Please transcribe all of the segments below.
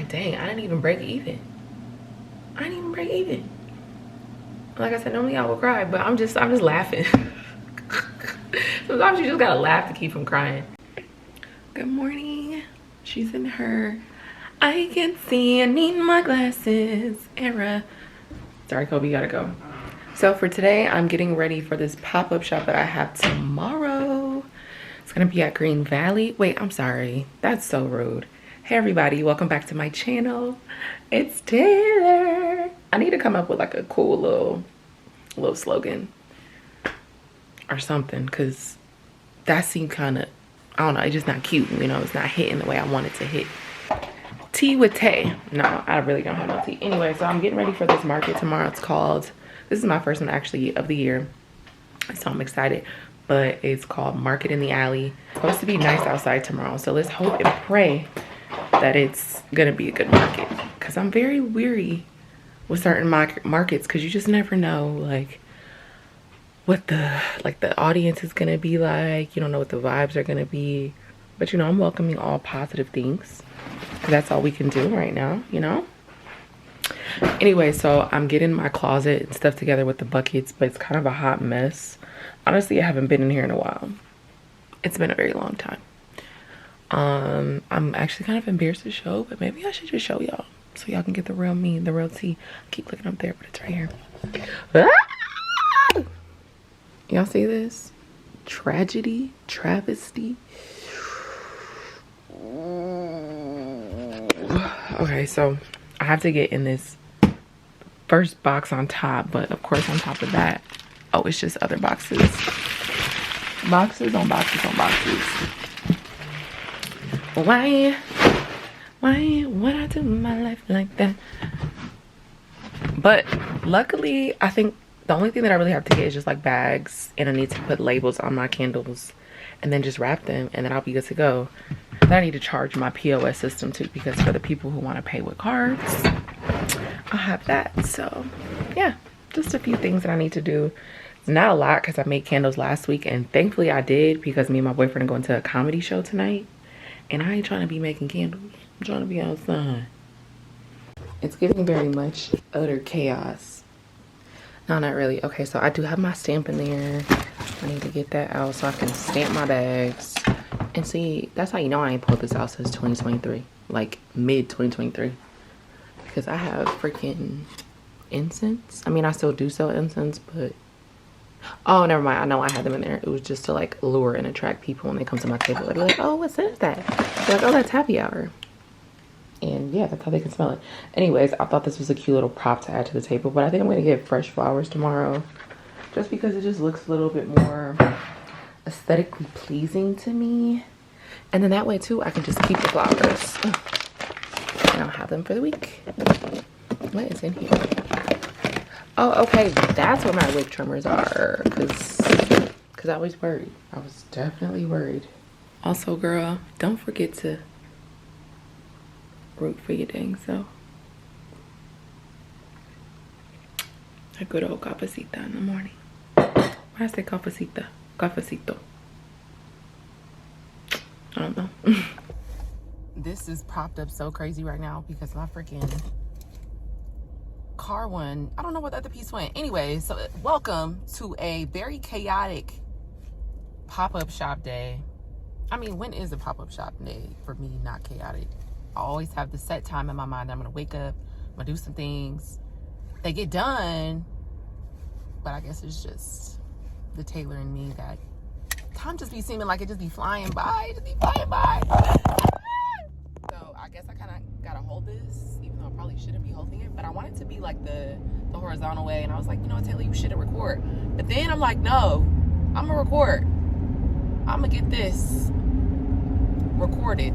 like, dang, I didn't even break even. I didn't even break even. Like I said, normally I would cry, but I'm just laughing. Sometimes you just gotta laugh to keep from crying. Good morning. She's in her I can see, I need my glasses era. Sorry, Kobe, you gotta go. So for today, I'm getting ready for this pop-up shop that I have tomorrow. It's gonna be at Green Valley. Wait, I'm sorry. That's so rude. Hey everybody, welcome back to my channel. It's Taylor. I need to come up with like a cool little slogan or something, because that seemed kind of, I don't know, it's just not cute, you know, it's not hitting the way I want it to hit. Tea with Tay. No, I really don't have no tea. Anyway, so I'm getting ready for this market tomorrow. It's called, this is my first one actually of the year, so I'm excited. But it's called Market in the Alley. It's supposed to be nice outside tomorrow, so let's hope and pray that it's gonna be a good market, because I'm very weary with certain markets, because you just never know like what the audience is gonna be like. You don't know what the vibes are gonna be, but you know, I'm welcoming all positive things, because that's all we can do right now, you know. Anyway, so I'm getting my closet and stuff together with the buckets, but it's kind of a hot mess. Honestly, I haven't been in here in a while. It's been a very long time. I'm actually kind of embarrassed to show, but maybe I should just show y'all so y'all can get the real me, the real tea. I keep looking up there, but it's right here. Ah! Y'all see this? Tragedy, travesty. Okay, so I have to get in this first box on top, but of course on top of that, oh, it's just other boxes. Boxes on boxes on boxes. Why would I do my life like that? But luckily, I think the only thing that I really have to get is just like bags, and I need to put labels on my candles and then just wrap them, and then I'll be good to go. Then I need to charge my POS system too, because for the people who want to pay with cards, I'll have that. So yeah, just a few things that I need to do. It's not a lot because I made candles last week, and thankfully I did, because me and my boyfriend are going to a comedy show tonight, and I ain't trying to be making candles. I'm trying to be outside. It's giving very much utter chaos. No, not really. Okay, so I do have my stamp in there. I need to get that out so I can stamp my bags. And see, that's how you know I ain't pulled this out since 2023. Like mid 2023. Because I have freaking incense. I mean, I still do sell incense, but oh, never mind. I know I had them in there. It was just to like lure and attract people when they come to my table. They'd be like, oh, what is that? They're like, oh, that's happy hour. And yeah, that's how they can smell it. Anyways, I thought this was a cute little prop to add to the table, but I think I'm going to get fresh flowers tomorrow, just because it just looks a little bit more aesthetically pleasing to me. And then that way too, I can just keep the flowers and I'll have them for the week. What is in here? Oh, okay, that's where my wig trimmers are, because I was worried. I was definitely worried. Also, girl, don't forget to root for your dang self. A good old cafecita in the morning. Why did I say cafecita? Cafecito. I don't know. This is propped up so crazy right now because my freaking car one, I don't know where the other piece went. Anyway, so welcome to a very chaotic pop-up shop day. I mean, when is a pop-up shop day for me not chaotic? I always have the set time in my mind that I'm gonna wake up, I'm gonna do some things. They get done, but I guess it's just the Taylor in me that time just be seeming like it just be flying by, So I guess I kind of gotta hold this, even though I probably shouldn't be holding it, but I want it to be like the horizontal way. And I was like, you know what, Taylor, you shouldn't record. But then I'm like, no, I'm gonna record. I'm gonna get this recorded.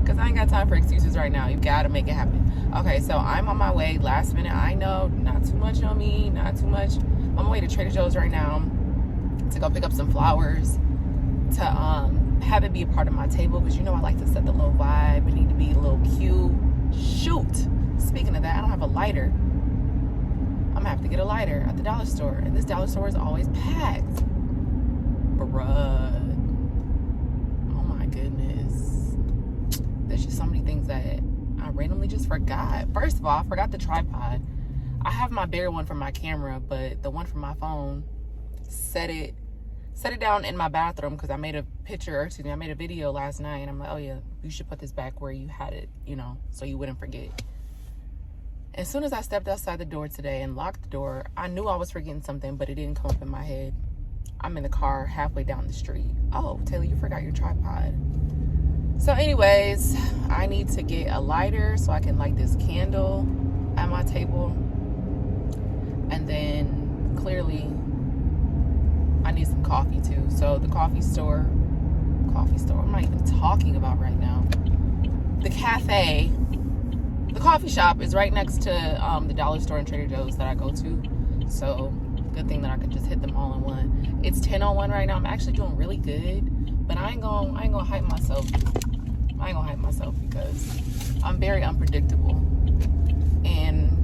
Because I ain't got time for excuses right now. You gotta make it happen. Okay, so I'm on my way. Last minute, I know, not too much on me, not too much. I'm on my way to Trader Joe's right now to go pick up some flowers to have it be a part of my table, because you know I like to set the little vibe. It need to be a little cute. Shoot, speaking of that, I don't have a lighter. I'm gonna have to get a lighter at the dollar store, and this dollar store is always packed. Bruh. Oh my goodness. There's just so many things randomly just forgot. First of all, I forgot the tripod. I have my bigger one for my camera, but the one for my phone, set it down in my bathroom because I made a picture, or excuse me, I made a video last night, and I'm like, oh yeah, you should put this back where you had it, you know, so you wouldn't forget. As soon as I stepped outside the door today and locked the door, I knew I was forgetting something, but it didn't come up in my head. I'm in the car halfway down the street. Oh, Taylor, you forgot your tripod. So anyways, I need to get a lighter so I can light this candle at my table. And then clearly I need some coffee too. So the coffee store, what am I even talking about right now? The cafe, the coffee shop is right next to the dollar store and Trader Joe's that I go to. So good thing that I could just hit them all in one. It's 10:01 right now. I'm actually doing really good, but I ain't gonna hype myself. I ain't gonna hype myself because I'm very unpredictable, and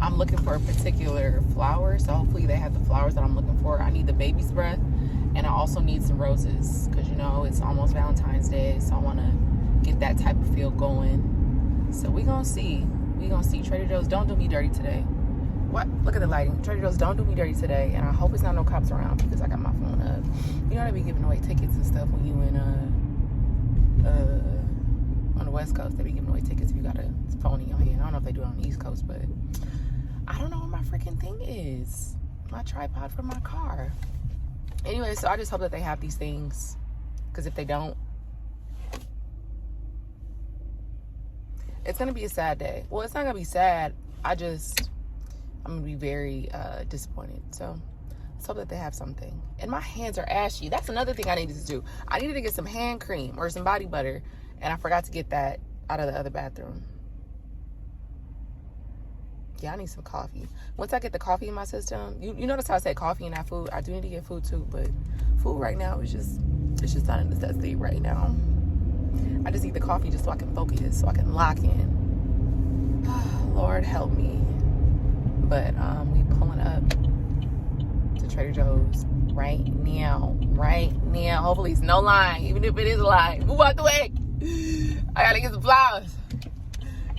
I'm looking for a particular flower. So hopefully they have the flowers that I'm looking for. I need the baby's breath, and I also need some roses because, you know, it's almost Valentine's Day, so I want to get that type of feel going. So we gonna see. Trader Joe's, don't do me dirty today. What? Look at the lighting. Trader Joe's, don't do me dirty today. And I hope it's not no cops around because I got my phone up. You know, they be giving away tickets and stuff when you in on the West Coast. They be giving away tickets if you got a phone in your hand. I don't know if they do it on the East Coast, but I don't know where my freaking thing is. My tripod for my car. Anyway, so I just hope that they have these things, because if they don't, it's gonna be a sad day. Well, it's not gonna be sad. I'm gonna be very disappointed. So let's hope that they have something. And my hands are ashy. That's another thing I needed to do. I needed to get some hand cream or some body butter, and I forgot to get that out of the other bathroom. Yeah, I need some coffee. Once I get the coffee in my system, you notice how I said coffee and not food. I do need to get food too, but food right now is just not a necessity right now. I just need the coffee just so I can focus, so I can lock in. Lord help me. But we pulling up to Trader Joe's right now. Hopefully it's no line, even if it is a line. Move out the way. I gotta get some flowers.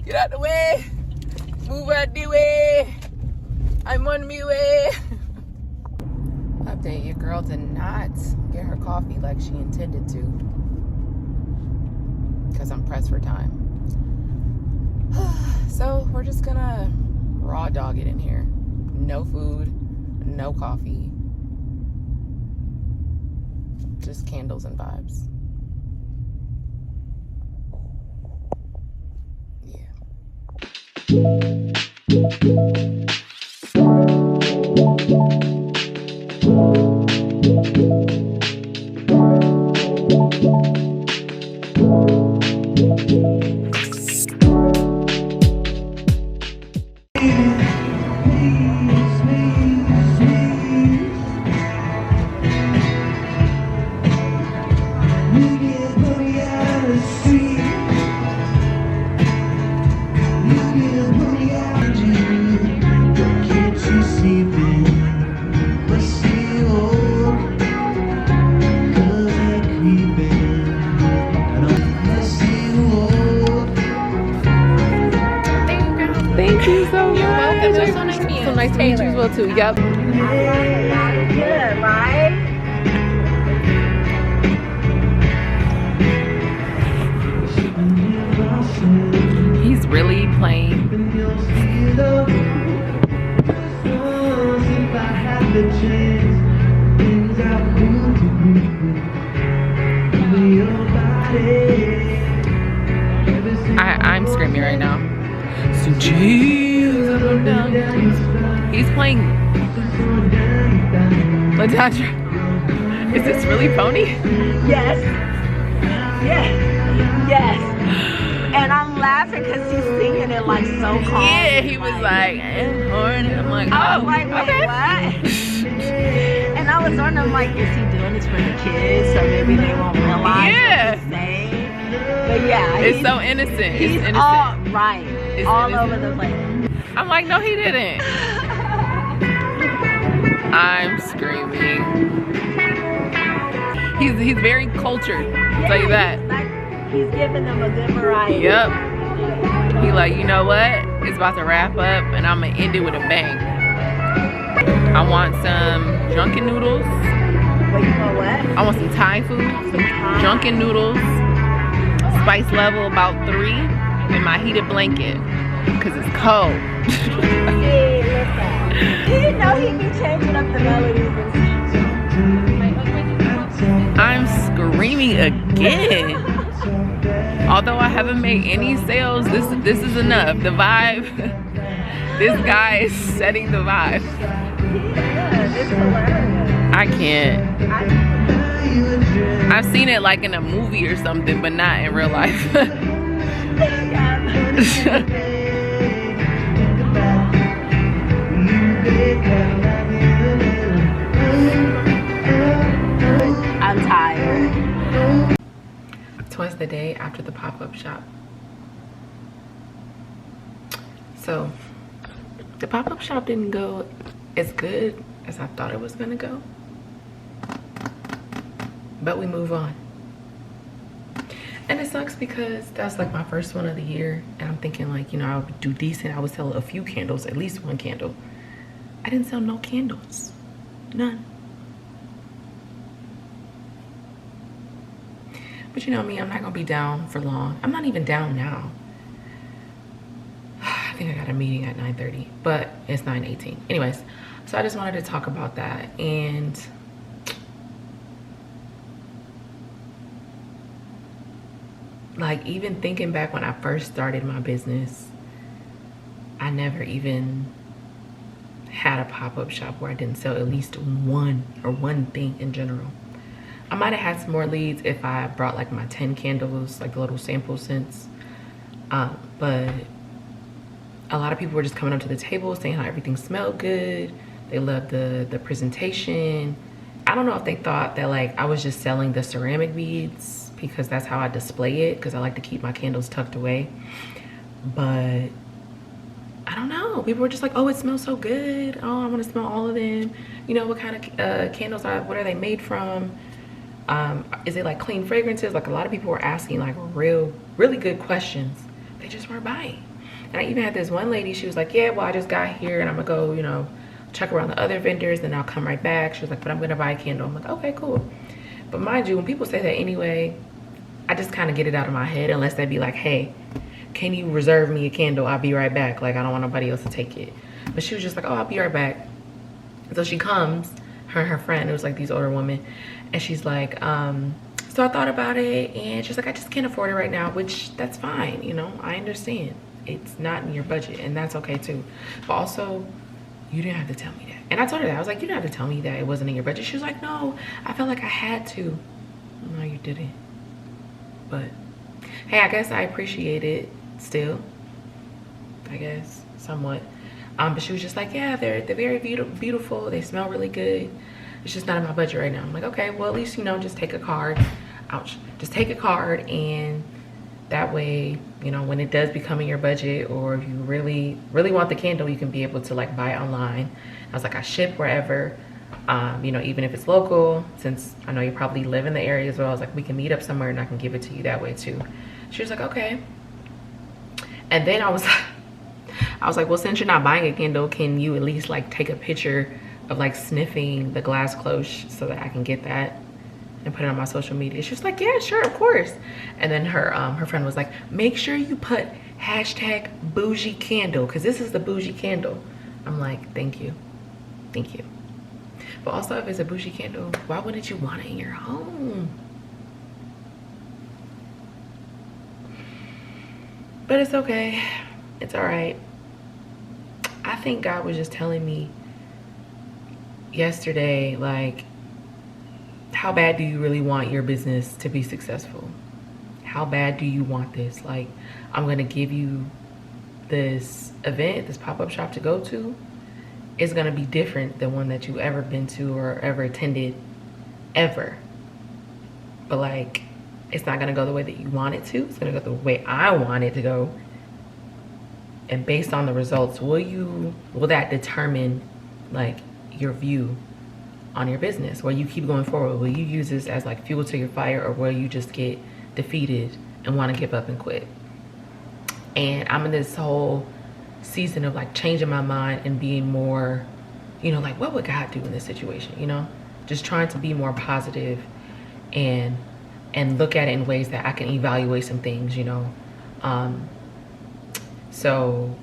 Get out the way. Move out the way. I'm on my way. Update, your girl did not get her coffee like she intended to, because I'm pressed for time. So we're just gonna raw dog it in here. No food, no coffee, just candles and vibes. Thank you so much. You're welcome. It was so nice to meet you. So nice to meet you as well too. Yep. Good, right? He's really playing. I'm screaming right now. So Jesus, I'm down. He's playing Latatra. Is this really Pony? Yes. And I'm laughing because he's singing it like so calm. Yeah, he was like, I'm horny. I'm like, oh, I was like, wait, okay. what? And I was wondering, like, is he doing this for the kids so maybe they won't realize what he's saying? But yeah, it's so innocent. He's innocent. all right, it's all innocent. over the place. I'm like, no, he didn't. I'm screaming. He's very cultured. I'll tell you that. He's giving them a good variety. Yep. He like, you know what? It's about to wrap up and I'm gonna end it with a bang. I want some drunken noodles. Wait, you know what? I want some Thai food, some drunken noodles, spice level about 3, and my heated blanket, cause it's cold. Hey, listen. You know he be changing up the melodies and I'm screaming again. Although I haven't made any sales, this is enough. The vibe, this guy is setting the vibe. yeah, it's hilarious. I can't. I've seen it like in a movie or something, but not in real life. I'm tired. Twas the day after the pop-up shop. So the pop-up shop didn't go as good as I thought it was gonna go, but we move on. And it sucks because that's like my first one of the year, and I'm thinking like, you know, I would do decent. I would sell a few candles, at least 1 candle. I didn't sell no candles, none. But you know me, I'm not gonna be down for long. I'm not even down now. I think I got a meeting at 9:30, but it's 9:18. Anyways, so I just wanted to talk about that. And like, even thinking back when I first started my business, I never even had a pop-up shop where I didn't sell at least one thing in general. I might have had some more leads if I brought like my 10 candles, like the little sample scents. But a lot of people were just coming up to the table saying how everything smelled good. They loved the presentation. I don't know if they thought that like I was just selling the ceramic beads because that's how I display it, because I like to keep my candles tucked away. But I don't know. People were just like, oh, it smells so good. Oh, I want to smell all of them. You know, what kind of candles what are they made from? Is it like clean fragrances? Like, a lot of people were asking like really good questions. They just weren't buying. And I even had this one lady, she was like, yeah, well, I just got here and I'm gonna go, you know, check around the other vendors, then I'll come right back. She was like, but I'm gonna buy a candle. I'm like, okay, cool. But mind you, when people say that anyway, I just kind of get it out of my head, unless they be like, hey, can you reserve me a candle? I'll be right back. Like, I don't want nobody else to take it. But she was just like, oh, I'll be right back. So she comes, her and her friend, it was like these older women, and she's like, so I thought about it, and she's like, I just can't afford it right now, which that's fine, you know, I understand. It's not in your budget, and that's okay too. But also, you didn't have to tell me that. And I told her that. I was like, you didn't have to tell me that it wasn't in your budget. She was like, no, I felt like I had to. No, you didn't. But hey, I guess I appreciate it still, I guess, somewhat. But she was just like, yeah, they're very beautiful. They smell really good. It's just not in my budget right now. I'm like, okay, well, at least, you know, just take a card. Ouch. Just take a card, and that way, you know, when it does become in your budget, or if you really want the candle, you can be able to like buy it online. I was like, I ship wherever, you know, even if it's local, since I know you probably live in the area as well. I was like, we can meet up somewhere and I can give it to you that way too. She was like, okay. And then I was like, well, since you're not buying a candle, can you at least like take a picture of like sniffing the glass cloche so that I can get that and put it on my social media? She was like, yeah, sure, of course. And then her friend was like, make sure you put hashtag bougie candle, because this is the bougie candle. I'm like, thank you. But also, if it's a bougie candle, why wouldn't you want it in your home? But it's okay. It's all right. I think God was just telling me yesterday, like, how bad do you really want your business to be successful? How bad do you want this? Like, I'm gonna give you this event, this pop-up shop to go to. It's gonna be different than one that you've ever been to or ever attended, ever. But like, it's not gonna go the way that you want it to. It's gonna go the way I want it to go. And based on the results, will that determine like your view on your business? Will you keep going forward? Will you use this as like fuel to your fire, or will you just get defeated and want to give up and quit? And I'm in this whole season of like changing my mind and being more, you know, like what would God do in this situation, you know? Just trying to be more positive and look at it in ways that I can evaluate some things, you know? So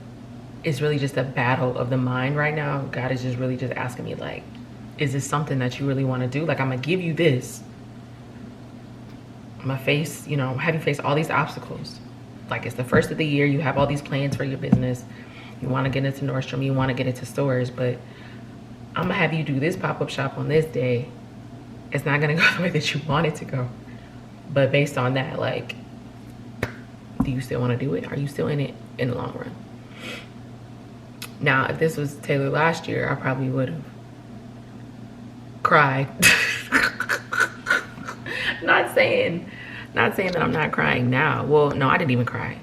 it's really just a battle of the mind right now. God is just really just asking me like, is this something that you really want to do? Like, I'm gonna give you this. I'm gonna face, you know, have you face all these obstacles. Like, it's the first of the year, you have all these plans for your business. You want to get into Nordstrom, you want to get into stores, but I'm gonna have you do this pop-up shop on this day. It's not gonna go the way that you want it to go. But based on that, like, do you still want to do it? Are you still in it in the long run? Now, if this was Taylor last year, I probably would have cried. Not saying that I'm not crying now. Well, no, I didn't even cry.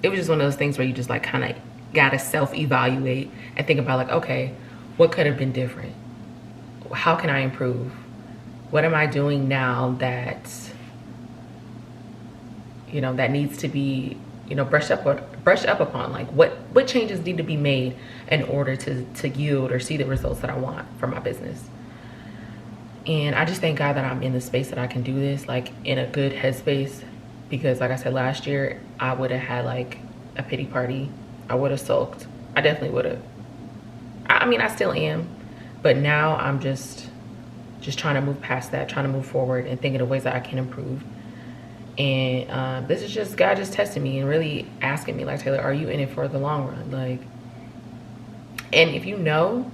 It was just one of those things where you just like kind of gotta self-evaluate and think about like, okay, what could have been different? How can I improve? What am I doing now that, you know, that needs to be, you know, brushed up upon? Like, what changes need to be made in order to yield or see the results that I want for my business? And I just thank God that I'm in the space that I can do this, like, in a good headspace. Because like I said, last year, I would have had like a pity party. I would have sulked. I definitely would have. I mean, I still am. But now I'm just trying to move past that, trying to move forward and thinking of ways that I can improve. And this is just God just testing me and really asking me, like, Taylor, are you in it for the long run? Like, and if you know,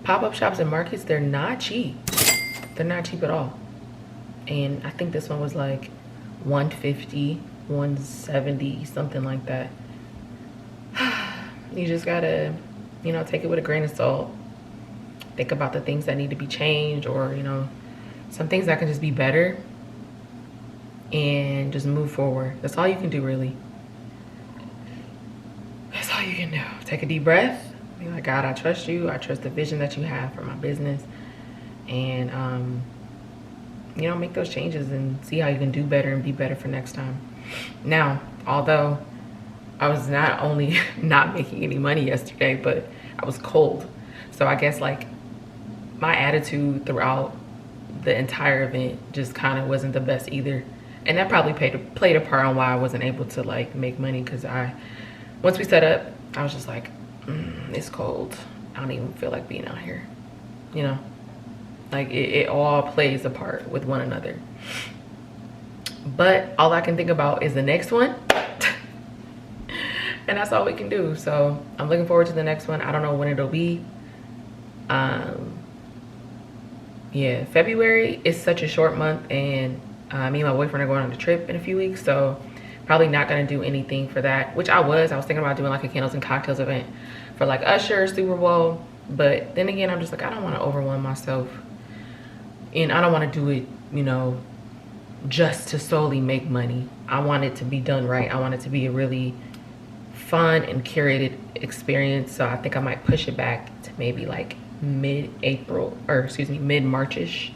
pop-up shops and markets, they're not cheap. They're not cheap at all. And I think this one was like $150, $170, something like that. You just gotta, you know, take it with a grain of salt. Think about the things that need to be changed, or, you know, some things that can just be better, and just move forward. That's all you can do, really. That's all you can do. Take a deep breath. Be like, God, I trust you. I trust the vision that you have for my business. And, you know, make those changes and see how you can do better and be better for next time. Now, although I was not only not making any money yesterday, but I was cold. So I guess like my attitude throughout the entire event just kind of wasn't the best either. And that probably played a part on why I wasn't able to like make money, because once we set up, I was just like, it's cold. I don't even feel like being out here, you know? Like it all plays a part with one another. But all I can think about is the next one. And that's all we can do. So I'm looking forward to the next one. I don't know when it'll be. Yeah, February is such a short month, and me and my boyfriend are going on a trip in a few weeks, so probably not gonna do anything for that, which I was thinking about doing like a candles and cocktails event for like Usher, Super Bowl. But then again, I'm just like, I don't want to overwhelm myself, and I don't want to do it, you know, just to solely make money. I want it to be done right. I want it to be a really fun and curated experience. So I think I might push it back to maybe like mid-April, or excuse me, mid-March-ish.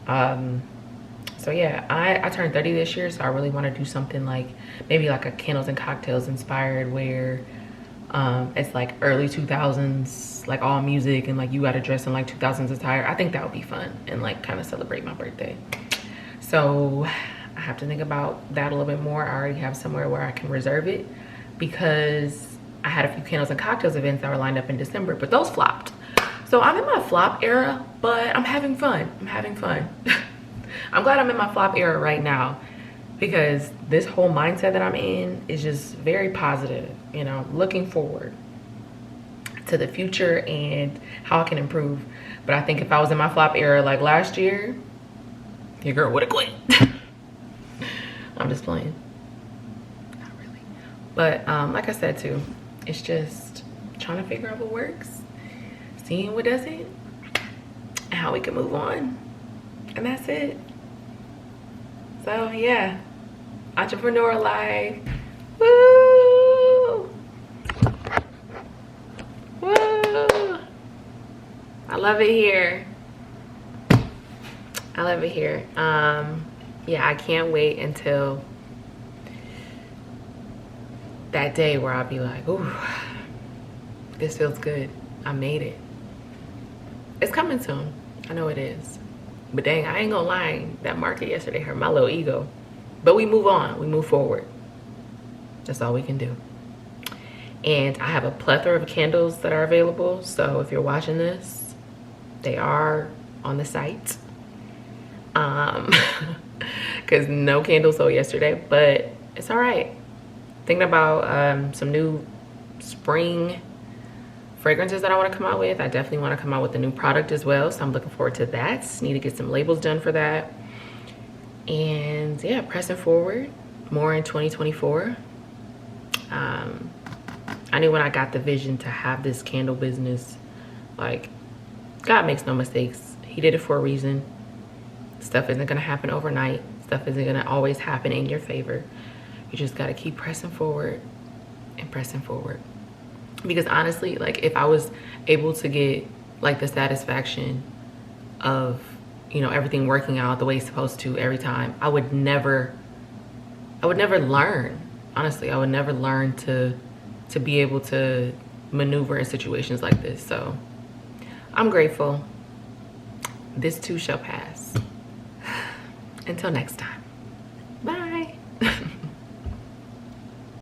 So yeah, I turned 30 this year, so I really want to do something like maybe like a candles and cocktails inspired, where it's like early 2000s, like all music, and like you got to dress in like 2000s attire. I think that would be fun and like kind of celebrate my birthday. So I have to think about that a little bit more. I already have somewhere where I can reserve it, because I had a few candles and cocktails events that were lined up in December, but those flopped. So I'm in my flop era, but I'm having fun. I'm having fun. I'm glad I'm in my flop era right now, because this whole mindset that I'm in is just very positive, you know, looking forward to the future and how I can improve. But I think if I was in my flop era like last year, your girl would have quit. I'm just playing. Not really. But like I said too, it's just trying to figure out what works, seeing what doesn't, and how we can move on. And that's it. So yeah, entrepreneur life. Woo! Woo! I love it here. I love it here. Yeah, I can't wait until that day where I'll be like, ooh, this feels good. I made it. It's coming soon. I know it is. But dang, I ain't gonna lie. That market yesterday hurt my little ego. But we move on. We move forward. That's all we can do. And I have a plethora of candles that are available. So if you're watching this, they are on the site. Because no candles sold yesterday, but it's all right. Thinking about some new spring fragrances that I want to come out with. I definitely want to come out with a new product as well, so I'm looking forward to that. Need to get some labels done for that. And yeah, pressing forward more in 2024. I knew when I got the vision to have this candle business, like, God makes no mistakes. He did it for a reason. Stuff isn't gonna happen overnight. Stuff isn't gonna always happen in your favor. You just gotta keep pressing forward and pressing forward. Because honestly, like, if I was able to get like the satisfaction of, you know, everything working out the way it's supposed to every time, I would never learn. Honestly, I would never learn to be able to maneuver in situations like this. So I'm grateful. This too shall pass. Until next time.